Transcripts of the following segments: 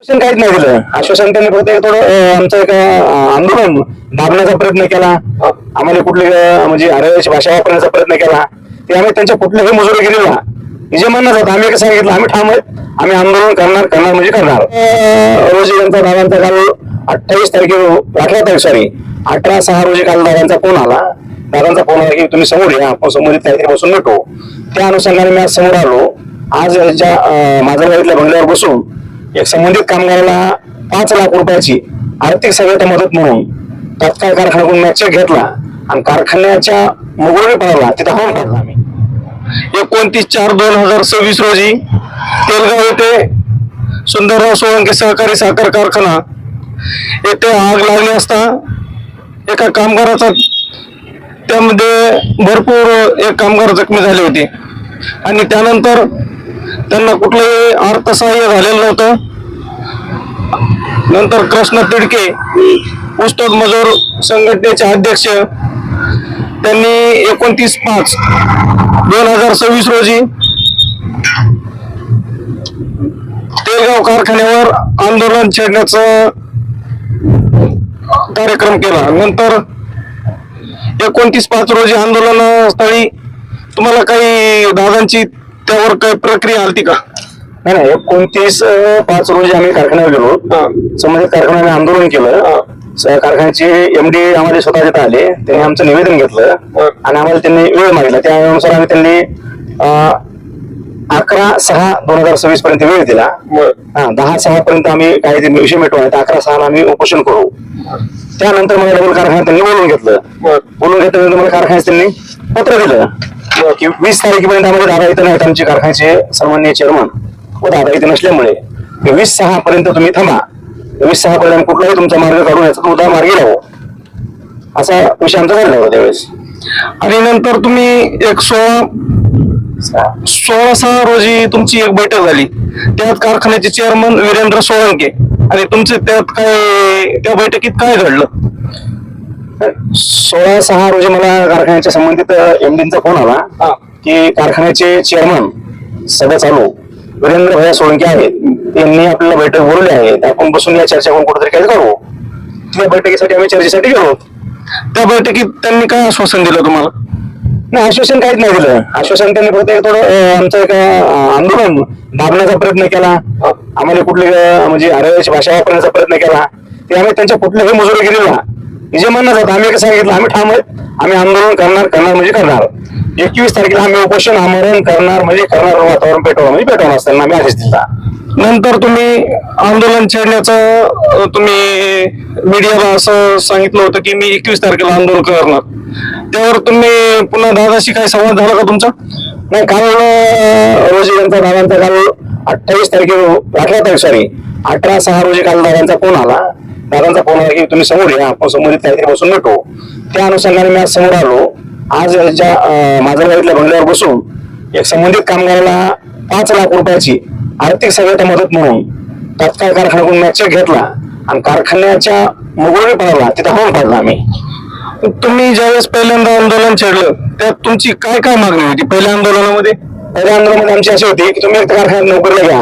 आश्वासन काहीच नाही दिलं. आश्वासन त्यांनी फक्त एक थोडं आमचं एक आंदोलन दाबण्याचा प्रयत्न केला. आम्हाला कुठली म्हणजे आर्यची भाषा वापरण्याचा प्रयत्न केला. ते आम्ही त्यांच्या कुठल्याही मजुरीगिरीला जे म्हणणं जात आम्ही सांगितलं आम्ही ठाम आहेत, आम्ही आंदोलन करणार म्हणजे करणार. रोजी त्यांचा दादांचा काल 28 तारखेला 18 तारीख सॉरी 18/6 रोजी काल दादांचा फोन आला. दादांचा फोन आला की तुम्ही समोर या, आपण समोर काहीतरी बसून भेटू. त्या अनुषंगाने मी आज समोर आलो. आज ज्या माझ्या गाडीतल्या बंगल्यावर बसून एक संबंधित कामगाराला 5 लाख रुपयाची आर्थिक सहाय्यता मदत म्हणून तात्काळ कारखान्याकडून चेक घेतला आणि कारखान्याच्या मुगवणीपणाला तिथं हाण काढला. आम्ही 29/4/2026 रोजी तेलगाव येथे सुंदरराव सोळंके सहकारी साखर कारखाना येथे आग लागली असता एका कामगाराचा त्यामध्ये भरपूर एक कामगार जखमी झाले होते आणि त्यानंतर त्यांना कुठलंही अर्थसहाय्य झालेलं नव्हतं. नंतर कृष्ण तिडके ऊसतोड मजूर संघटनेचे अध्यक्ष त्यांनी 29/5/2026 रोजी तेलगाव कारखान्यावर आंदोलन छेडण्याचा कार्यक्रम केला. नंतर 29/5 रोजी आंदोलनस्थळी तुम्हाला काही दादांची त्यावर काही प्रक्रिया आलती का? नाही 29/5 रोजी आम्ही कारखान्यावर गेलो. संबंधित कारखान्याने आंदोलन केलं. कारखान्याचे MD आम्हाला स्वतः तिथे आले. त्यांनी आमचं निवेदन घेतलं आणि आम्हाला त्यांनी वेळ मागितला. त्यानुसार आम्ही त्यांनी 11/6/2026 पर्यंत वेळ दिला. 10/6 पर्यंत आम्ही काही विषय मिटवू, 11/6 आम्ही उपोषण करू. त्यानंतर मला डबल कारखान्यात त्यांनी बोलून घेतलं. बोलून घेतल्यानंतर मला कारखान्यात त्यांनी पत्र दिलं की 20 तारखेपर्यंत आम्हाला दादा इथं नाहीत. आमचे कारखान्याचे सन्माननीय चेअरमन व दादा इथे नसल्यामुळे 20/6 पर्यंत तुम्ही थांबा. 20/6 पर्यंत कुठलाही तुमचा मार्ग काढून याचा तो उद्या मार्गी लावू, असा विषय आमचा झाला होता त्यावेळेस. आणि नंतर तुम्ही एक 16/6 रोजी तुमची एक बैठक झाली. त्यात कारखान्याचे चेअरमन वीरेंद्र सोळंके आणि तुमचे त्यात काय त्या बैठकीत काय घडलं? 16/6 रोजी मला कारखान्याच्या संबंधित MDचा फोन आला की कारखान्याचे चेअरमन सध्या चालू वीरेंद्र भैया सोळंके आहेत, त्यांनी आपल्याला बैठक बोलवली आहे, आपण बसून या चर्चा करून कुठेतरी काय करू. त्या बैठकीसाठी आम्ही चर्चेसाठी गेलो. त्या बैठकीत त्यांनी काय आश्वासन दिलं तुम्हाला? नाही आश्वासन काहीच नाही दिलं. आश्वासन त्यांनी फक्त एक थोडं आमचं एक आंदोलन दाबण्याचा प्रयत्न केला. आम्हाला कुठली म्हणजे आर्यची भाषा वापरण्याचा प्रयत्न केला. ते आम्ही त्यांच्या कुठल्याही मजुरीगिरीला जे म्हणणं जात आम्ही सांगितलं आम्ही ठाम आहेत, आम्ही आंदोलन करणार म्हणजे करणार. 21 तारखेला आम्ही उपोषण आमरण करणार म्हणजे करणार. वातावरण पेटवणार म्हणजे पेटवणार असताना आम्ही आदेश दिला. नंतर तुम्ही आंदोलन छेडण्याचं तुम्ही मीडियाला असं सांगितलं होतं की मी 21 तारखेला आंदोलन करणार. त्यावर तुम्ही पुन्हा दादाशी काही संवाद झाला का तुमचा? नाही काल रोजी त्यांचा दादांचा काल 28 तारखेला 18 तारीख सॉरी 18/6 रोजी काल दादांचा फोन आला. दादांचा फोन आला की तुम्ही समोर या, आपण समोर काहीतरी बसून भेटू. त्या अनुषंगाने मी आज समोर आलो. आज ज्या माझ्या गाडीतल्या बंगल्यावर बसून एक संबंधित कामगाराला 5 लाख रुपयाची आर्थिक सहाय्यता मदत म्हणून तात्काळ कारखान्याकडून चेक घेतला आणि कारखान्याच्या मुगवणीपणाला तिथं हाण काढला. आम्ही तुम्ही ज्यावेळेस पहिल्यांदा आंदोलन छेडलं त्यात तुमची काय काय मागणी होती? पहिल्या आंदोलनामध्ये आमची अशी होती की तुम्ही एक कारखान्यात नोकरीला घ्या,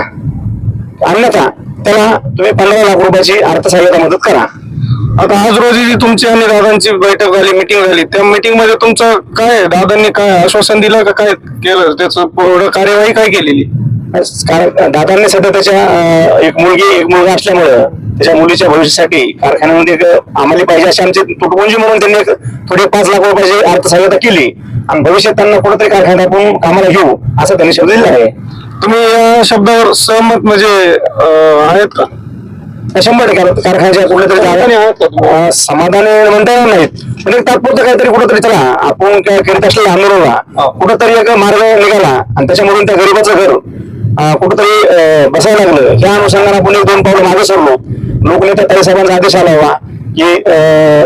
अन्यथा त्याला तुम्ही 15 लाख रुपयाची अर्थसहाय्यता मदत करा. आता आज रोजी जी तुमची आणि दादांची बैठक झाली, मिटिंग झाली, त्या मिटिंग मध्ये तुमचं काय दादांनी काय आश्वासन दिलं का काय केलं? त्याचं पुढं कार्यवाही काय केलेली? कारण दादांनी सध्या त्याच्या एक मुलगा असल्यामुळं त्याच्या मुलीच्या भविष्यासाठी कारखान्यामध्ये आम्हाला पाहिजे अशी आमची तुटपुंजी म्हणून त्यांनी थोडे 5 लाख रुपयाची अर्थसहाय्यता केली आणि भविष्यात त्यांना कुठेतरी कारखान्यात आपण कामाला घेऊ असं त्यांनी शब्द दिला आहे. तुम्ही या शब्दावर सहमत म्हणजे आहेत का? 100% कारखान्याच्या कुठेतरी समाधानी म्हणता येणार नाहीत, म्हणजे तात्पुरतं काहीतरी कुठेतरी चला आपण करीत असलेल्या आंदोलनाला कुठेतरी एक मार्ग निघाला आणि त्याच्यामधून त्या गरीबाचं घर कुठेतरी बसायला लागलं. त्या अनुषंगाने आपण 1-2 पावलं मागे सरलो. लोकनेता ताई साहेबांचा आदेश आला हवा की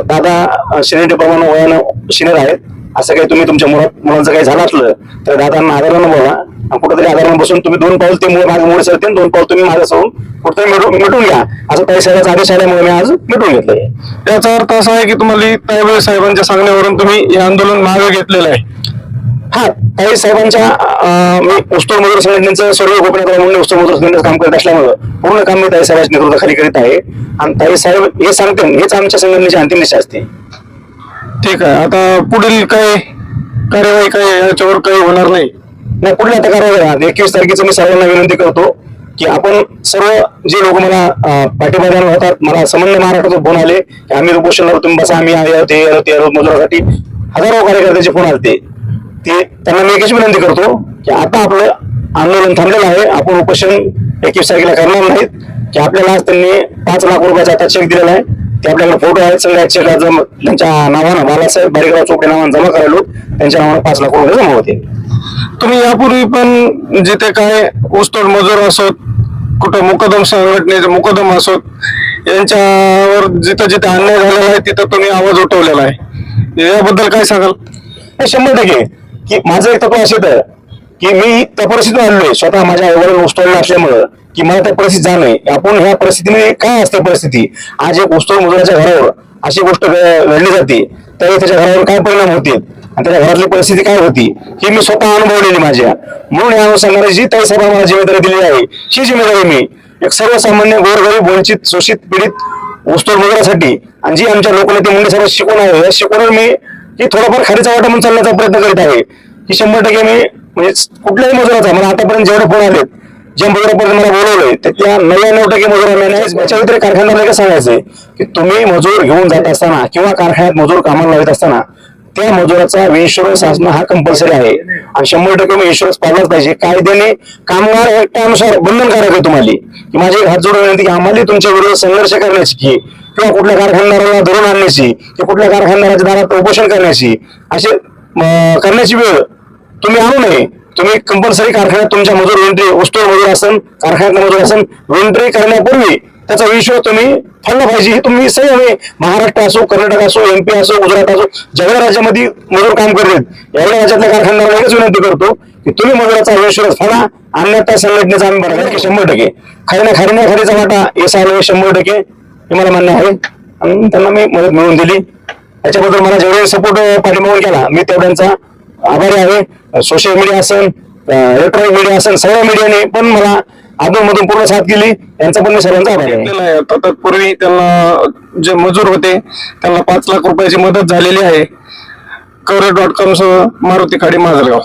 दादा सिनियरिटीप्रमाणे वयानं सिनियर आहेत, असं काही तुम्ही तुमच्या मुलांचं काही झालं असलं तर दादांना आधारानं बोला. कुठेतरी आधारानं बसून तुम्ही 2 पाऊल ते मागे मुळे सरते, 2 पाऊल तुम्ही मागे सरून कुठेतरी मिटून घ्या असं ताई साहेबांचा आदेश आल्यामुळे मी आज मिटून घेतलंय. याचा अर्थ असा आहे की तुम्हाला ताईबाई साहेबांच्या सांगण्यावरून तुम्ही हे आंदोलन मागे घेतलेलं आहे. हा ताई साहेबांच्या मी ऊसतोड मजूर संघटनेचं सर्व गोपनीयता म्हणून ऊसतोड मजूर संघटनेचं काम करत असल्यामुळं पूर्ण काम मी ताई साहेबांच्या नेतृत्वाखाली करीत आहे आणि ताई साहेब हे सांगते हेच आमच्या संघटनेची अंतिम दिशा असते. ठीक आहे. आता पुढील काय कार्यवाही काय याच्यावर काही होणार नाही? नाही पुढल्या आता कारवाई 21 तारखेचं मी सर्वांना विनंती करतो की आपण सर्व जे लोक मला पाठिंबा होतात, मला संबंध महाराष्ट्रातून फोन आले की आम्ही उपोषणावर तुम्ही बसा, आम्ही ते मजुरासाठी हजारो कार्यकर्त्याचे फोन आले ते त्यांना मी एकच विनंती करतो की आता आपलं आंदोलन थांबलेलं आहे, आपण उपोषण 21 तारखेला करणार नाहीत. की आपल्याला आज त्यांनी 5 लाख रुपयाचा आता चेक दिलेला आहे, ते आपल्याकडे फोटो आहेत, सगळ्या चेक त्यांच्या नावानं बालासाहेब बारीकराव चोपडे नावानं जमा करायलो, त्यांच्या नावानं 5 लाख रुपये जमा होते. तुम्ही यापूर्वी पण जिथे काय ऊसतोड मजूर असोत, कुठं मुकदम संघटनेचे मुकदम असोत, यांच्यावर जिथं जिथं अन्याय झालेला आहे तिथं तुम्ही आवाज उठवलेला आहे, याबद्दल काय सांगाल? 100% की माझं एक तत्व असं आहे की मी त्या परिस्थितीत आलोय, स्वतः माझ्या आईवडील ऊसतोडला असल्यामुळं की मला त्या परिस्थितीत जाणं आपण ह्या परिस्थितीने काय असते परिस्थिती. आज एक ऊसतोड मजुराच्या घरावर अशी गोष्ट घडली जाते तर त्याच्या घरावर काय परिणाम होते आणि त्याच्या घरातली परिस्थिती काय होती ही मी स्वतः अनुभवलेली माझ्या. म्हणून या अनुषंगाने जी ताई साहेबांनी मला जिम्मेदारी दिलेली आहे ही जिम्मेदारी मी एक सर्वसामान्य गोरगरीब वंचित शोषित पीडित ऊसतोड मजुरासाठी आणि जी आमच्या लोकनेते मुंडे साहेब शिकवण आहे या शिकवणार मी की थोडाफार खारीचा वाटा म्हणून चालण्याचा प्रयत्न करीत आहे. ही 100% मी म्हणजे कुठल्याही मजुराचा मला आतापर्यंत जेवढे फोन आलेत जे मजुरापर्यंत मला बोलवलंय त्यातल्या 99% मजुरांना याच्या व्यतिरिक्त कारखान्याला काय सांगायचंय की तुम्ही मजूर घेऊन जात असताना किंवा कारखान्यात मजूर कामाला लावत असताना त्या मजुराचा इन्शुरन्स असणं हा कंपल्सरी आहे आणि 100% मी इन्शुरन्स पाळलाच पाहिजे. कायद्याने कामगार ऍक्टानुसार बंधनकारक आहे तुम्हाला की माझी हात जोडून विनंती की आम्हाला तुमच्या विरोधात संघर्ष करण्याची की किंवा कुठल्या कारखानदाराला धरून आणण्याची किंवा कुठल्या कारखानदाराच्या दारात उपोषण करण्याची असे करण्याची वेळ तुम्ही आणू नये. तुम्ही कंपल्सरी कारखान्यात तुमच्या मजूर विनंती ऊसतोड मजूर असेल कारखान्यात मजूर असेल विनंती करण्यापूर्वी त्याचा विश्वास तुम्ही फाळला पाहिजे. हे तुम्ही सगळे महाराष्ट्र असो, कर्नाटक असो, MP असो, गुजरात असो, जेवढ्या राज्यामध्ये मजूर काम करतात एवढ्या राज्यातल्या कारखानदारांना एकच विनंती करतो की तुम्ही मजुराचा विश्वास फाळा, अन्यथा संघटनेचा आम्ही बघा की 100% खारीचा वाटा एस आलो 100% हे मला मान्य आहे आणि त्यांना मी मदत मिळवून दिली. याच्याबद्दल मला जेवढे सपोर्ट पाठिंबा केला मी तेवढ्यांचा आभारी आहे. सोशल मीडिया असेल, इलेक्ट्रॉनिक मीडिया असेल, सगळ्या मीडियाने पण मला अधूनमधून पूर्ण साथ केली, यांचा पण मी सर्वांचा आभारी आहे. तत्पूर्वी त्यांना जे मजूर होते त्यांना 5 लाख रुपयाची मदत झालेली आहे. courier.com सह मारुती खाडी माजलगाव.